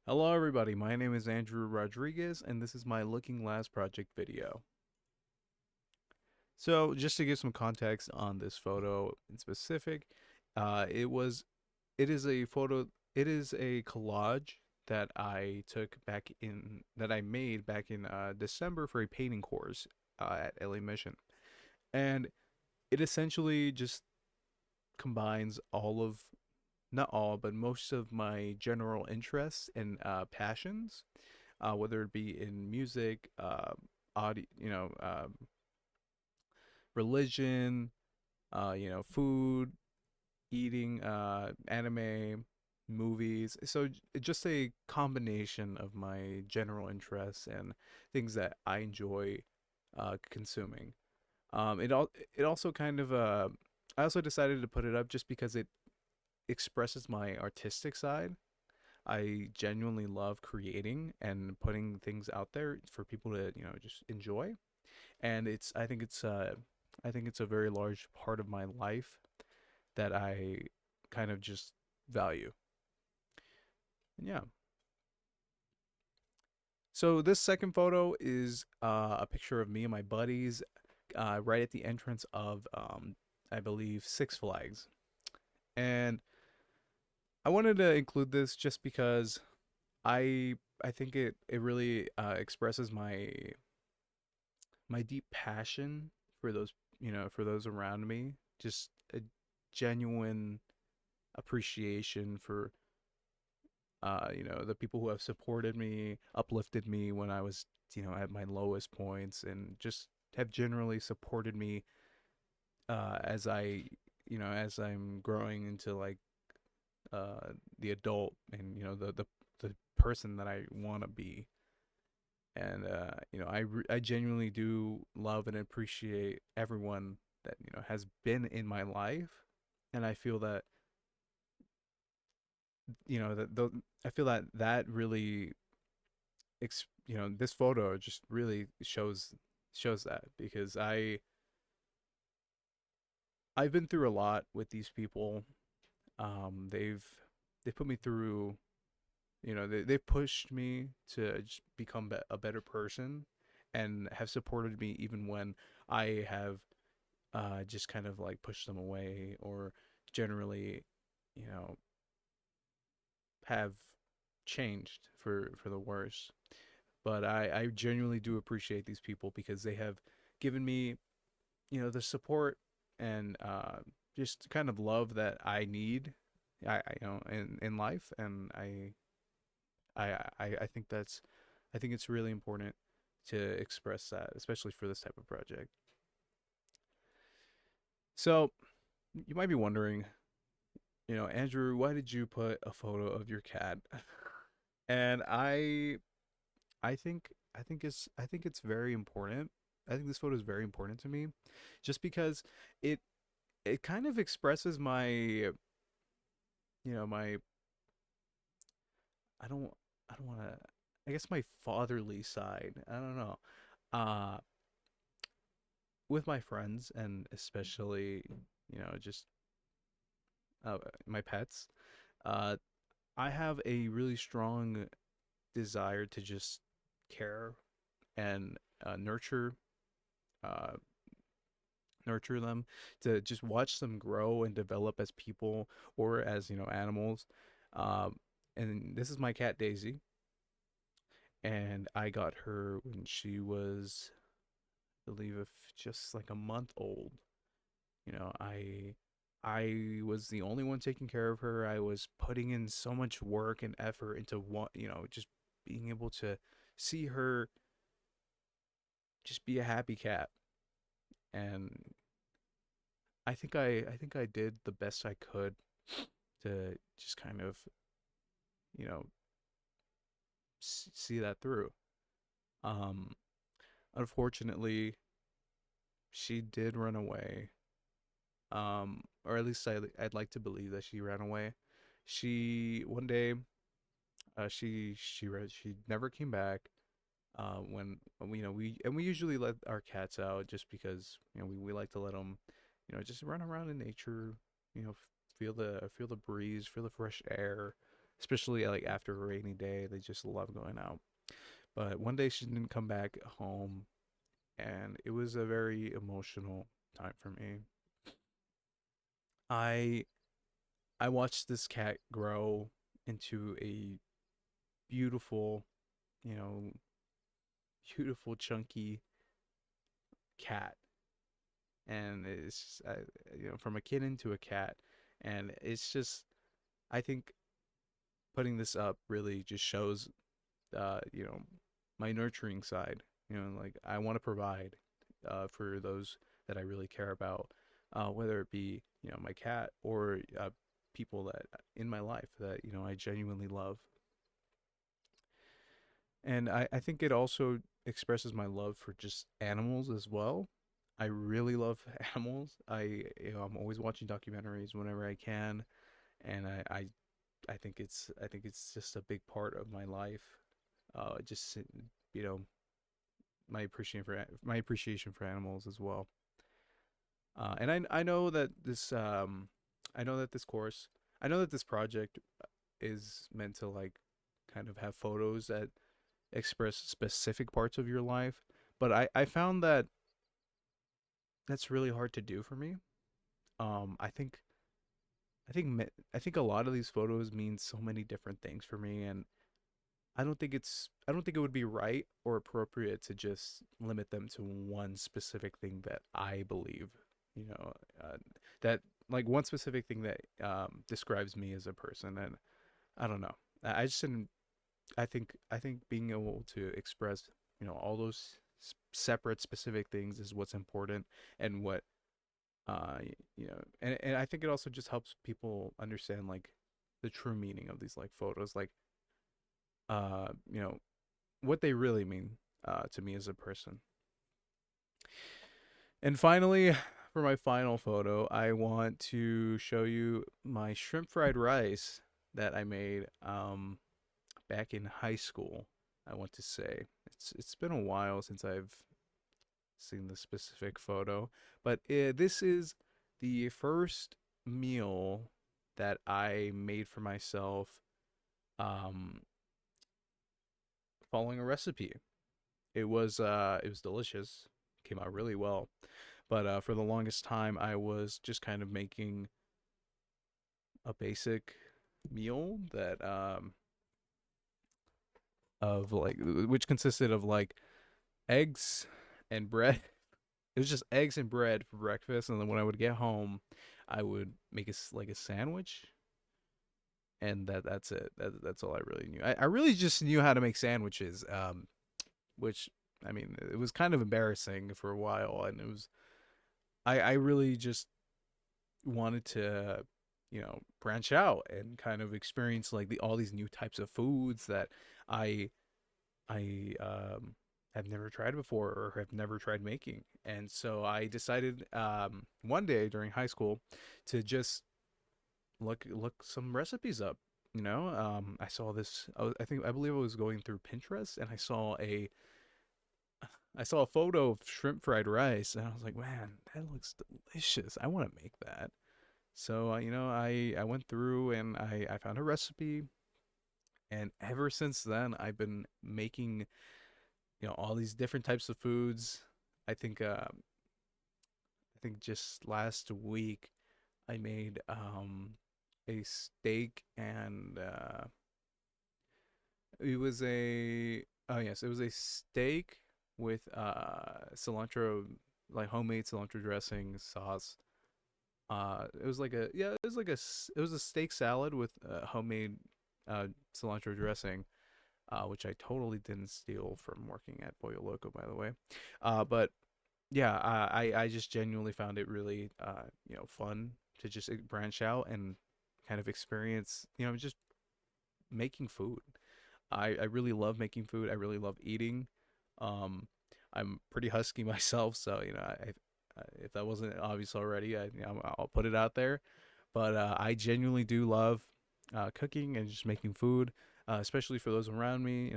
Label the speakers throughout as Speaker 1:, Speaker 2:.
Speaker 1: Hello everybody, my name is Andrew Rodriguez and this is my Looking Glass project video. So just to give some context on this photo in specific, uh, it was it is a photo it is a collage that I made back in December for a painting course at LA Mission. And it essentially just combines all of not all, but most of my general interests and passions, whether it be in music, audio, religion, food, eating, anime, movies. So just a combination of my general interests and things that I enjoy consuming. It also kind of I also decided to put it up just because it expresses my artistic side. I genuinely love creating and putting things out there for people to, just enjoy. And I think it's a very large part of my life that I kind of just value. And yeah. So this second photo is a picture of me and my buddies right at the entrance of I believe Six Flags. And I wanted to include this just because I think it really expresses my deep passion for for those around me. Just a genuine appreciation for the people who have supported me, uplifted me when I was at my lowest points, and just have generally supported me as as I'm growing into like the adult and the person that I want to be. And I genuinely do love and appreciate everyone that has been in my life, and I feel that I feel that that really this photo just really shows that because I've been through a lot with these people. They put me through, they pushed me to just become a better person and have supported me even when I have just kind of like pushed them away or generally, you know, have changed for the worse. But I genuinely do appreciate these people because they have given me, the support and just kind of love that I need, in life, and I think I think it's really important to express that, especially for this type of project. So you might be wondering, Andrew, why did you put a photo of your cat? And I think it's very important. I think this photo is very important to me, just because it it kind of expresses my I don't I don't want to I guess my fatherly side. I don't know. Uh with my friends and especially, just my pets. Uh I have a really strong desire to just care and uh nurture them, to just watch them grow and develop as people or as, animals. Um and this is my cat Daisy, and I got her when she was, I believe, if just like a month old. You know, I was the only one taking care of her. I was putting in so much work and effort into just being able to see her just be a happy cat. And I think I did the best I could to just kind of, you know, see that through. Um Unfortunately, she did run away, or at least I'd like to believe that she ran away. She one day, she never came back. When we usually let our cats out just because we like to let them, just run around in nature, feel the breeze, feel the fresh air. especially like after a rainy day. They just love going out. But one day she didn't come back home, and it was a very emotional time for me. I I watched this cat grow into a beautiful, you know, beautiful chunky cat, and it's just, from a kitten to a cat, and it's just I think putting this up really just shows, uh, you know, my nurturing side. Like I want to provide for those that I really care about, whether it be my cat or people that in my life that I genuinely love. And I think it also expresses my love for just animals as well. I really love animals. I'm always watching documentaries whenever I can, and I think it's just a big part of my life. Just you know my appreciation for animals as well. And I know that this course, I know that this project is meant to like kind of have photos that express specific parts of your life, but I found that that's really hard to do for me. I think I think a lot of these photos mean so many different things for me, and I don't think it would be right or appropriate to just limit them to one specific thing that I believe, you know, that like one specific thing that describes me as a person. And I don't know. I just didn't. I think being able to express, all those separate specific things is what's important, and what and I think it also just helps people understand like the true meaning of these like photos, like uh you know what they really mean to me as a person. And finally, for my final photo, I want to show you my shrimp fried rice that I made back in high school. I want to say it's been a while since I've seen the specific photo, but this is the first meal that I made for myself, um, following a recipe. It was delicious, came out really well. But for the longest time, I was just kind of making a basic meal that of like which consisted of like eggs and bread. It was just eggs and bread for breakfast, and then when I would get home, I would make like a sandwich, and that's it. That's all I really knew. I really just knew how to make sandwiches, which I mean, it was kind of embarrassing for a while, and I really just wanted to branch out and kind of experience like all these new types of foods that I I have never tried before or have never tried making. And so I decided one day during high school to just look some recipes up. I saw this. I believe I was going through Pinterest, and I saw a photo of shrimp fried rice, and I was like, man, that looks delicious. I want to make that. So I went through and I found a recipe, and ever since then I've been making all these different types of foods. I think I think just last week I made a steak, and it was a oh yes, it was a steak with cilantro, like homemade cilantro dressing sauce. It was like a yeah, it was a steak salad with homemade cilantro dressing, which I totally didn't steal from working at Pollo Loco, by the way. But yeah, I just genuinely found it really fun to just branch out and kind of experience just making food. I really love making food. I really love eating. Um, I'm pretty husky myself, so if that wasn't obvious already, I'll put it out there. But I genuinely do love cooking and just making food, especially for those around me.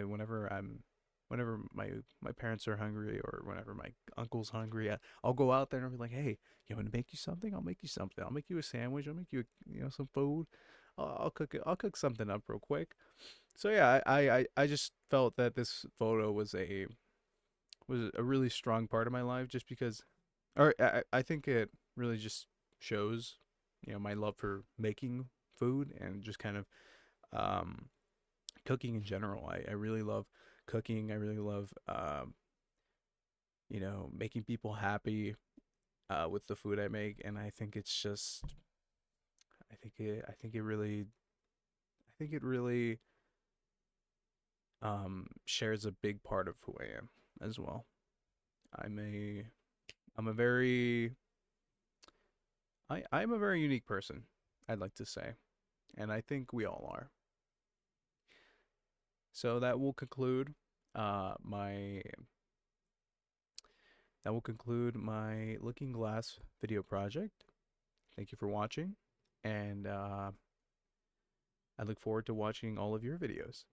Speaker 1: Whenever my parents are hungry, or whenever my uncle's hungry, I'll go out there and I'll be like, hey, you want to make you something? I'll make you something. I'll make you a sandwich. I'll make you some food. I'll cook it. I'll cook something up real quick. So yeah, I just felt that this photo was a really strong part of my life, just because, or I think it really just shows, my love for making food and just kind of um, cooking in general. I really love cooking. I really love making people happy with the food I make, and I think it's just I think it really shares a big part of who I am as well. I'm a I'm a very I'm a very unique person, I'd like to say, and I think we all are. So my that will conclude my Looking Glass video project. Thank you for watching, and I look forward to watching all of your videos.